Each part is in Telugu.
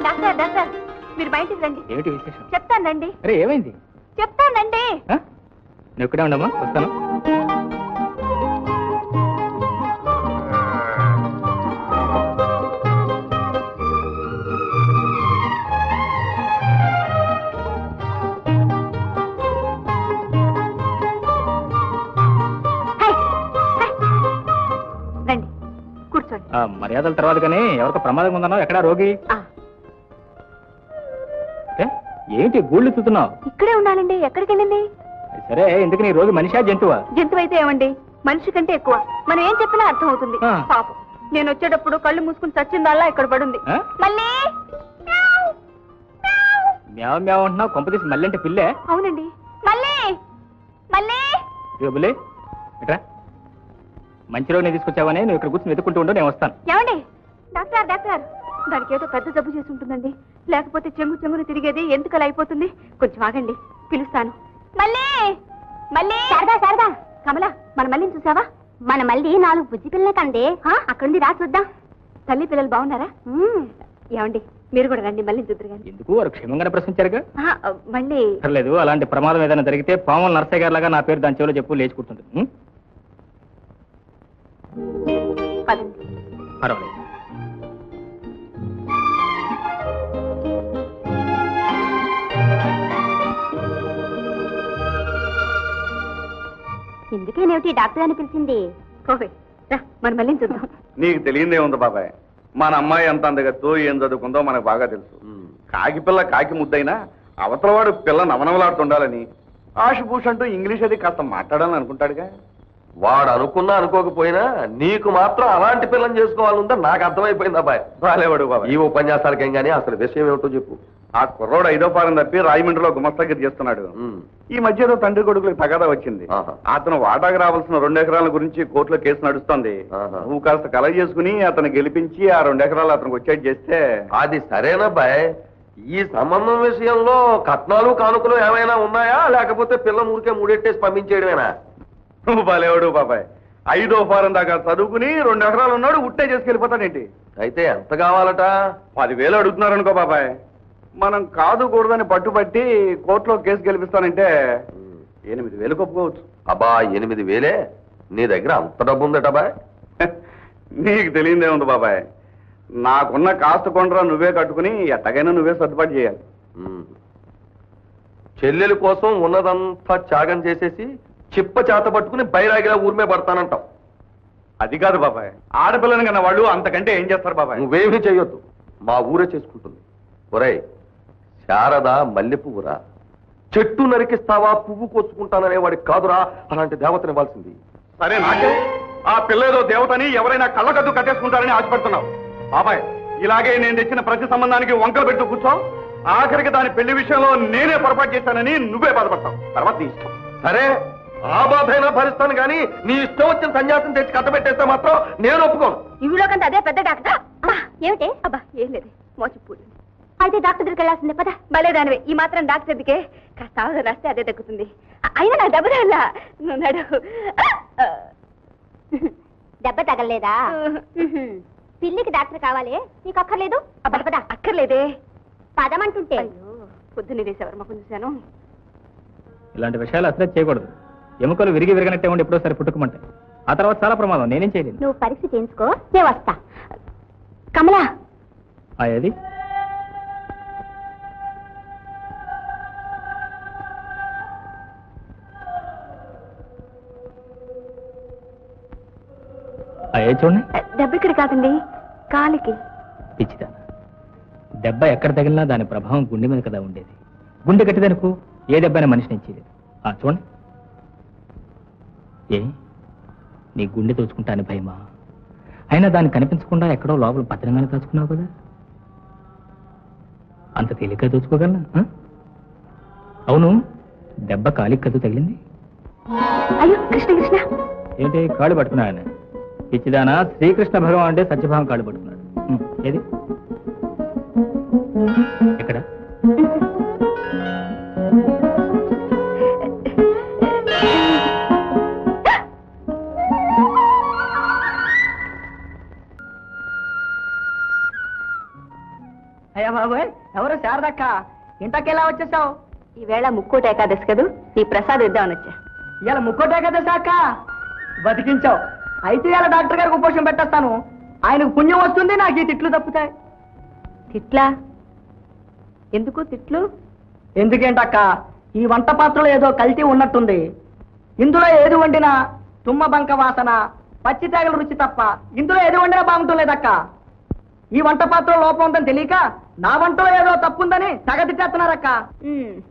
డాక్టర్ డాక్టర్ మీరు బయటికి రండి. ఏమిటి విశేషం? చెప్తానండి. అరే ఏమైంది? చెప్తానండి. నువ్వు ఇక్కడే ఉండమ్మా, వస్తాను. రండి కూర్చోండి. మర్యాదల తర్వాత కానీ ఎవరికో ప్రమాదం ఉందన్నావు. ఎక్కడా రోగి? ఏంటి గూళ్ళు చూస్తున్నావు? ఇక్కడే ఉండాలండి. ఎక్కడికి వెళ్ళింది? సరే, ఎందుకు నీ రోగి మనిషా జంతువా? జంతువు అయితే ఏమండి, మనిషి కంటే ఎక్కువ. మనం ఏం చెప్పినా అర్థం అవుతుంది. పాపం నేను వచ్చేటప్పుడు కళ్ళు మూసుకుని చచ్చిందల్లా ఇక్కడ పడుంది. మళ్ళీ మ్యావ్ మ్యావ్ అంటున్నావు. కొంపదీసి మళ్ళీ అంటే పిల్లే? అవునండి. మళ్ళీ మళ్ళీ బులే ఇట్రా. మంచి రోజు తీసుకొచ్చావని నువ్వు ఇక్కడ కూర్చొని వెతుక్కుంటూ ఉండు, నేను వస్తాను. ఏమండి డాక్టర్ డాక్టర్, దానికి ఏదో పెద్ద జబ్బు చేసి ఉంటుందండి. లేకపోతే చెంగు చెంగును తిరిగేది ఎందుకలా అయిపోతుంది. కొంచెం ఆగండి, పిలుస్తాను. మళ్ళీ మళ్ళీ శారదా శారదా, కమల మన మళ్ళీ చూసావా? మన మళ్ళీ 4 బుజ్జి పిల్లలే కండి. అక్కడుంది, రా చూద్దాం. తల్లి పిల్లలు బాగున్నారా? ఏమండి మీరు కూడా రండి, మళ్ళీ చూద్దరు కానీ. ఎందుకు వారు క్షేమంగానే ప్రశ్నించారుగా. మళ్ళీ లేదు, అలాంటి ప్రమాదం ఏదైనా జరిగితే పాముల నర్సయ్య గారి లాగా నా పేరు దాని చెవిలో చెప్పు లేచి కూర్చుంటుంది. పర్వాలేదు. ఎందుకేనేమిటి డాక్టర్ అని పిలిచింది? మన మళ్ళీ చూద్దాం. నీకు తెలియదే ఉంది బాబాయ్, మన అమ్మాయి ఎంత అందగత్తో ఏం చదువుకుందో మనకు బాగా తెలుసు. కాకి పిల్ల కాకి ముద్దైనా అవతలవాడు పిల్ల నవనవలాడుతుండాలని ఆశుభూష్ అంటూ ఇంగ్లీష్ అది కాస్త మాట్లాడాలని అనుకుంటాడుగా. వాడు అనుకున్నా అనుకోకపోయినా నీకు మాత్రం అలాంటి పిల్లని చేసుకోవాలందా నాకు అర్థమైపోయింది అబ్బాయి. రాలేవాడు బాబాయ్. ఈ ఉపన్యాసాలకేం గానీ అసలు విషయం ఏమిటో చెప్పు. ఆ కుర్రోడు 5వ ఫారం తప్పి రాయమండ్రిలో గుమస్తాగిరి చేస్తున్నాడు. ఈ మధ్య ఏదో తండ్రి కొడుకులకు తగాదా వచ్చింది. అతను వాటాకు రావాల్సిన 2 ఎకరాల గురించి కోర్టులో కేసు నడుస్తుంది. నువ్వు కాస్త కలెక్ట్ చేసుకుని అతను గెలిపించి ఆ 2 ఎకరాలు అతనికి వచ్చేది చేస్తే. అది సరేనబ్బాయ్, ఈ సంబంధం విషయంలో కట్నాలు కానుకలు ఏమైనా ఉన్నాయా, లేకపోతే పిల్ల ఊరికే మూడెట్టేసి పంపించేయడమేనా? నువ్వు బాలేవాడు బాబాయ్. 5వ ఫారం దాకా చదువుకుని 2 ఎకరాలు ఉన్నాడు, ఉట్టే చేసుకెళ్ళిపోతాడేంటి? అయితే ఎంత కావాలట? 10,000 అడుగుతున్నారనుకో బాబాయ్. మనం కాదు కూడదని పట్టుబట్టి కోర్టులో కేసు గెలిపిస్తానంటే 8,000 ఒప్పుకోవచ్చు. అబ్బా 8,000? నీ దగ్గర అంత డబ్బు ఉందటబాయ్? నీకు తెలియదే ఉంది బాబాయ్. నాకున్న కాస్త కొండరా నువ్వే కట్టుకుని ఎట్టగైనా నువ్వే సర్దుబాటు చేయాలి. చెల్లెల కోసం ఉన్నదంతా త్యాగం చేసేసి చిప్ప చేత పట్టుకుని బైరాగిలా ఊరిమే పడతానంటావు. అది కాదు బాబాయ్, ఆడపిల్లని కన్నా వాళ్ళు అంతకంటే ఏం చేస్తారు బాబాయ్? నువ్వేమీ చెయ్యొద్దు, మా ఊరే చేసుకుంటుంది. ఒరేయ్ శారద మల్లె పువ్వురా, చెట్టు నరికిస్తావా పువ్వు కోసుకుంటాననే వాడికి కాదురా అలాంటి దేవతని ఇవ్వాల్సింది. సరే నాకే ఆ పిల్లేదో దేవతని ఎవరైనా కళ్ళకద్దు కట్టేసుకుంటారని ఆశపడుతున్నావు బాబాయ్. ఇలాగే నేను తెచ్చిన ప్రతి సంబంధానికి వంకలు పెడుతూ కూర్చో. ఆఖరికి దాని పెళ్లి విషయంలో నేనే పొరపాటు చేశానని నువ్వే బాధపడతావు. తర్వాత నీ ఇష్టం. సరే ఆ బాధైనా భరిస్తాను కానీ నీ ఇష్టం వచ్చిన సన్యాసం తెచ్చి కట్టబెట్టేస్తే మాత్రం నేను ఒప్పుకోను. ఇవిలో కంటే అదే పెద్ద డాక్టర్. ఏమిటి? అబ్బా ఏం లేదు, మోసపోయింది. అయితే డాక్టర్ దగ్గరికి వెళ్ళాల్సిందే పద. భలే దానివే, ఈ మాత్రం డాక్టర్ దగ్గరికి కాస్త ఆవులు రాస్తే అదే తగ్గుతుంది. అయినా నాకు దెబ్బ తగలా. నడు. దెబ్బ తగలేదా? పిల్లికి డాక్టర్ కావాలి, నీకు అక్కర్లేదు? అబ్బా పద. అక్కర్లేదే, పదమంటుంటే. పొద్దున్నే వేసేవారు మాకు చూశాను. ఇలాంటి విషయాలు అసలే చేయకూడదు. ఎముకలు విరిగినట్టే ఉండి ఎప్పుడో సరి పుట్టుకోమంటే ఆ తర్వాత చాలా ప్రమాదం. నేనేం చేయలేదు. నువ్వు పరీక్ష చేయించుకో, నేను వస్తా. కమలా అది చూడండి. దెబ్బ ఇక్కడ కాదండి, కాలికి. పిచ్చిదా, దెబ్బ ఎక్కడ తగిలినా దాని ప్రభావం గుండె మీద కదా ఉండేది. గుండె గట్టిదనుకో ఏ దెబ్బైనా మనిషిని ఇచ్చేది. చూడండి. ఏ నీ గుండె తోచుకుంటాను భయమా? అయినా దాన్ని కనిపించకుండా ఎక్కడో లోపల భద్రంగానే దాచుకున్నావు కదా. అంత తేలిగ్గా దోచుకోగలనా? అవును, దెబ్బ కాలికి కదు తగిలింది. అయ్యో కృష్ణ కృష్ణ, ఏంటి కాళ్ళు పట్టుకున్నాయన? పిచ్చిదానా, శ్రీకృష్ణ భగవాన్ అంటే సత్యభావం కాళ్ళు పట్టుకున్నాడు. ఏది ఎక్కడ? అయ్యా బాబోయ్, ఎవరు శారదక్క? ఇంతకెలా వచ్చేసావు? ఈవేళ ముక్కోటి ఏకాదశి కదూ, నీ ప్రసాదం ఇద్దామని వచ్చా. ఇవాళ ముక్కోటే కదా శాఖ, బతికించావు. అయితే ఇలా డాక్టర్ గారికి ఉపోషం పెట్టేస్తాను. ఆయనకు పుణ్యం వస్తుంది, నాకు ఈ తిట్లు తప్పుతాయి. తిట్లా? ఎందుకు తిట్లు? ఎందుకేంటక్క, ఈ వంట పాత్రలో ఏదో కల్తీ ఉన్నట్టుంది. ఇందులో ఏది వండినా తుమ్మ బంక వాసన, పచ్చి తేగల రుచి తప్ప ఇందులో ఏది వండినా బాగుంటుంలేదక్క. ఈ వంట పాత్ర లోపం ఉందని తెలియక నా వంటలో ఏదో తప్పుందని తెగ తిట్టేస్తున్నారక్క.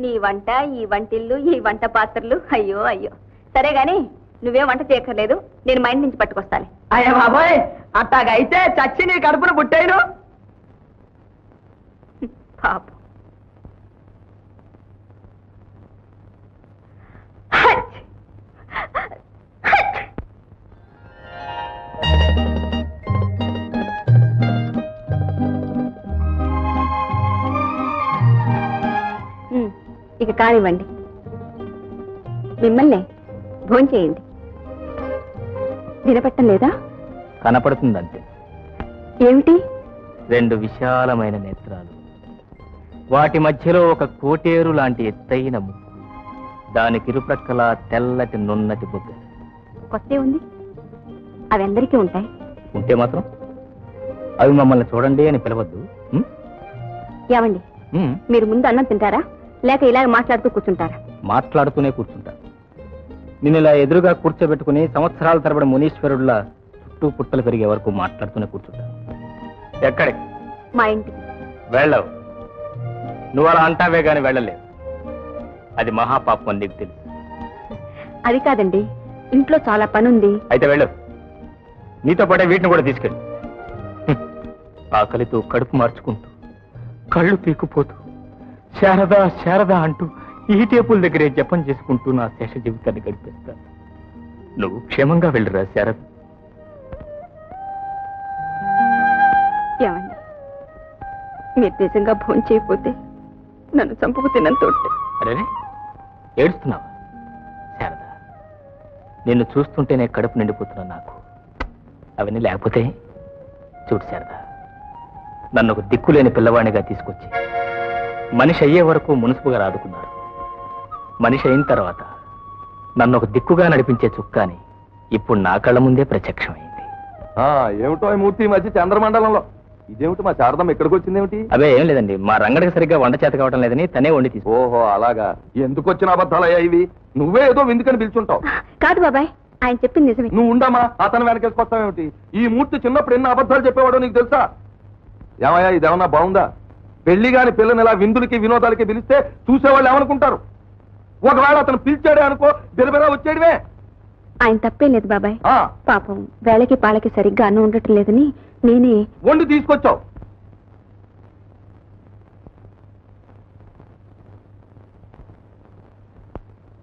నీ వంట, ఈ వంటిల్లు, ఈ వంట పాత్రలు, అయ్యో అయ్యో. సరే గాని నువ్వేం వంట చేయక్కర్లేదు, నేను మా ఇంటి నుంచి పట్టుకొస్తాను. అయ్యా బాబోయ్, అట్టాగైతే చచ్చి నీ కడుపును పుట్టేను. పాపం. ఇక కానివ్వండి, మిమ్మల్ని భోంచేయండి. వినపట్టం లేదా? కనపడుతుందంతే. ఏమిటి? 2 విశాలమైన నేత్రాలు, వాటి మధ్యలో ఒక కోటేరు లాంటి ఎత్తైన ముక్కు, దానికి ఇరుప్రక్కల తెల్లటి నున్నటి బొగ్గ. కొత్త ఉంది, అవి అందరికీ ఉంటాయి. ఉంటే మాత్రం అవి మమ్మల్ని చూడండి అని పిలవద్దు. ఏమండి, మీరు ముందు అన్నం తింటారా, లేక ఇలాగ మాట్లాడుతూ కూర్చుంటారా? మాట్లాడుతూనే కూర్చుంటా. నేను ఇలా ఎదురుగా కూర్చోబెట్టుకుని సంవత్సరాల తరబడి మునీశ్వరుడులా చుట్టూ పుట్టలు పెరిగే వరకు మాట్లాడుతూనే కూర్చుంటా. ఎక్కడికి? మా ఇంటికి. వెళ్ళవు. నువ్వు అలా అంటావే గాని వెళ్ళలేవు. అది మహాపాపం అని నీకు తెలుసు. అది కాదండి, ఇంట్లో చాలా పని ఉంది. అయితే వెళ్ళవు. నీతో పాటే వీటిని కూడా తీసుకెళ్ళు. ఆకలితో కడుపు మార్చుకుంటూ, కళ్ళు పీకుపోతూ, శారదా శారదా అంటూ ఈ టేపుల దగ్గరే జపం చేసుకుంటూ నా శేష జీవితాన్ని గడిపేస్తా. నువ్వు క్షేమంగా వెళ్ళురా శారద. ఏమండి, మీరు నిజంగా భోజనం చేయకపోతే నన్ను చంపుకు తిన్నంత. అరే, ఏడుస్తున్నావా శారద? నిన్ను చూస్తుంటేనే కడుపు నిండిపోతున్నా నాకు. అవన్నీ లేకపోతే చూడు శారద, నన్ను ఒక దిక్కులేని పిల్లవాడినిగా తీసుకొచ్చి మనిషి అయ్యే వరకు మునుసుపుగా ఆదుకున్నారు. మనిషి అయిన తర్వాత నన్ను ఒక దిక్కుగా నడిపించే చుక్కాని ఇప్పుడు నా కళ్ళ ముందే ప్రత్యక్షమైంది. ఏమిటో ఈ మూర్తి మధ్య చంద్రమండలంలో ఇదేమిటి? మా శారదమ్మ ఇక్కడికి వచ్చిందేమిటి? అవే ఏం లేదండి, మా రంగడికి సరిగ్గా వంట చేత కావటం లేదని తనే వండి తీసు. ఓహో అలాగా. ఎందుకు వచ్చిన అబద్ధాలయ్యా ఇవి? నువ్వే ఏదో విందుకని పిలుచుంటావు. కాదు బాబాయ్, ఆయన చెప్పింది నిజమే. నువ్వు ఉండమా, అతను వెనకేసుకొస్తావేమిటి? ఈ మూర్తి చిన్నప్పుడు ఎన్ని అబద్ధాలు చెప్పేవాడో నీకు తెలుసా? ఏమయ్యా, ఇదేమన్నా బాగుందా? పెళ్లి గాని పిల్లని ఇలా విందులకి వినోదాలకి పిలిస్తే చూసేవాళ్ళు ఏమనుకుంటారు? ఒకవేళ అతను పిలిచాడే అనుకో, బెరబెరా వచ్చేడివే. ఆయన తప్పేం లేదు బాబాయ్. పాపం వేళకి పాలకి సరిగ్గా అన్నం ఉండటం లేదని నేనే వండి తీసుకొచ్చావు.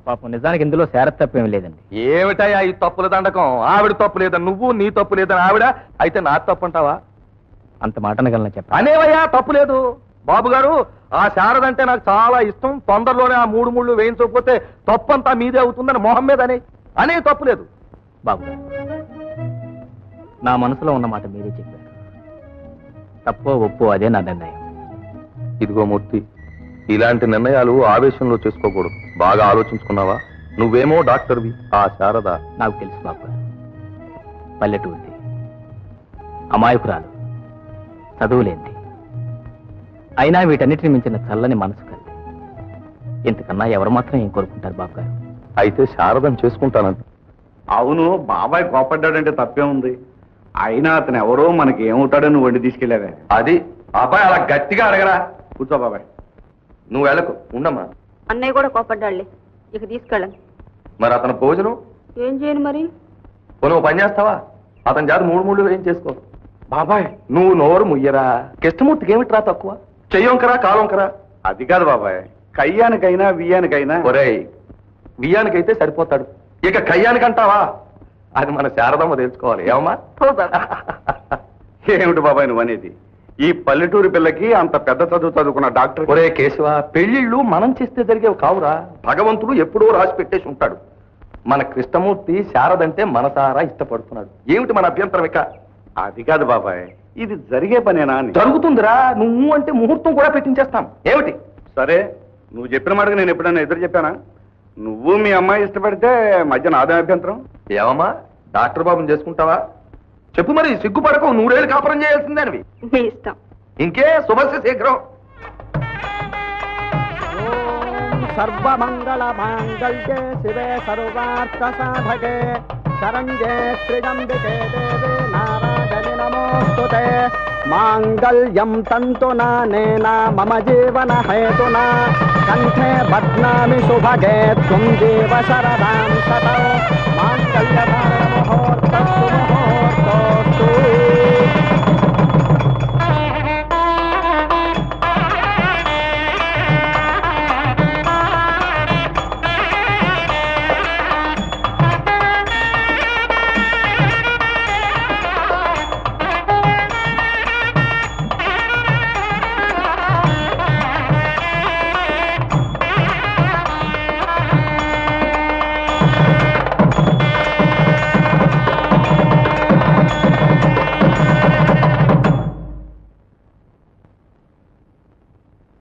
పాపం నిజానికి ఇందులో శారద తప్పేమీ లేదండి. ఏమిటయ్యా ఈ తప్పుల దండకం? ఆవిడ తప్పు లేదని నువ్వు, నీ తప్పు లేదని ఆవిడ, అయితే నా తప్పు అంటావా? అంత మాట అనగలనా చెప్ప? అనేవయ్యా, తప్పు లేదు. బాబు గారు, ఆ శారదంటే నాకు చాలా ఇష్టం. తొందరలోనే ఆ 3 ముళ్ళు వేయించకపోతే తప్పంతా మీదే అవుతుందని మొహం మీద అనే తప్పు లేదు. బాబు గారు, నా మనసులో ఉన్న మాట మీరే చెప్పారు. తప్పో ఒప్పో అదే నా నిర్ణయం. ఇదిగో మూర్తి, ఇలాంటి నిర్ణయాలు ఆవేశంలో చేసుకోకూడదు. బాగా ఆలోచించుకున్నావా? నువ్వేమో డాక్టర్వి, ఆ శారద నాకు తెలుసు బాబు గారు. పల్లెటూరిది, అమాయకురాలు, చదువులేంది. అయినా వీటన్నిటిని మించిన చల్లని మనసు కలిగి. ఇంతకన్నా ఎవరు మాత్రం ఏం కోరుకుంటారు బాబు గారు? అయితే శారదం చేసుకుంటానంట. అవును, బాబాయ్ కోపడ్డాడంటే తప్పే ఉంది. అయినా అతను ఎవరో మనకి ఏమవుతాడో నువ్వు వండి తీసుకెళ్ళావే. అది అబ్బాయి అలా గట్టిగా అడగరా. కూర్చో బాబాయ్. నువ్వు వెళ్ళకు, ఉండమ్మా. అన్నయ్య కూడా కోపడ్డాళ్లే, ఇక తీసుకెళ్ళండి. మరి అతను భోజనం ఏం చేయను మరి? నువ్వు పని చేస్తావా? అతని చేత 3 ముళ్ళు ఏం చేసుకో. బాబాయ్, నువ్వు నోరు ముయ్యరా. కృష్ణమూర్తికి ఏమిట్రా తక్కువ? చెయ్యొంకరా కాలొంకరా? అది కాదు బాబాయ్, కయ్యానికైనా వియ్యానికైనా. ఒరేయ్, వియ్యానికైతే సరిపోతాడు, ఇక కయ్యానికంటావా? అది మన శారదమ్మ తెలుసుకోవాలి. ఏమమ్మా? ఏమిటి బాబాయ్ నువ్వు అనేది? ఈ పల్లెటూరి పిల్లకి అంత పెద్ద చదువు చదువుకున్న డాక్టర్. ఒరే కేశవ, పెళ్లిళ్ళు మనం చేస్తే జరిగేవి కావురా. భగవంతుడు ఎప్పుడో రాసి పెట్టేసి ఉంటాడు. మన కృష్ణమూర్తి శారదంటే మనసారా ఇష్టపడుతున్నాడు. ఏమిటి మన అభ్యంతరం? ఇక అది కాదు బాబాయ్, ఇది జరిగే పనేనా అని. జరుగుతుందిరా, నువ్వు అంటే ముహూర్తం కూడా పెట్టించేస్తాం. ఏమిటి? సరే, నువ్వు చెప్పిన మాటకు నేను ఎప్పుడైనా ఎదురు చెప్పానా? నువ్వు మీ అమ్మాయి ఇష్టపడితే మధ్య నాదే అభ్యంతరం. ఏమమ్మా, డాక్టర్ బాబుని చేసుకుంటావా? చెప్పు మరి, సిగ్గుపడకు. 100 ఏళ్ళు కాపురం చేయాల్సిందేనవి. మీ ఇష్టం. ఇంకే శుభస్య శీఘ్రం. సర్వమంగళ మాంగళ్యే శివే సర్వార్థ సాధకే శరణ్యే త్రిజంబికే దేవే నారాయణి నమోస్తుతే. మాంగళ్యం తంతునా నేనా మమ జీవన హేతునా కంఠే బధ్నామి శుభగే త్వం జీవ శరదాం శతం. మాంగళ్యధారణ ముహూర్త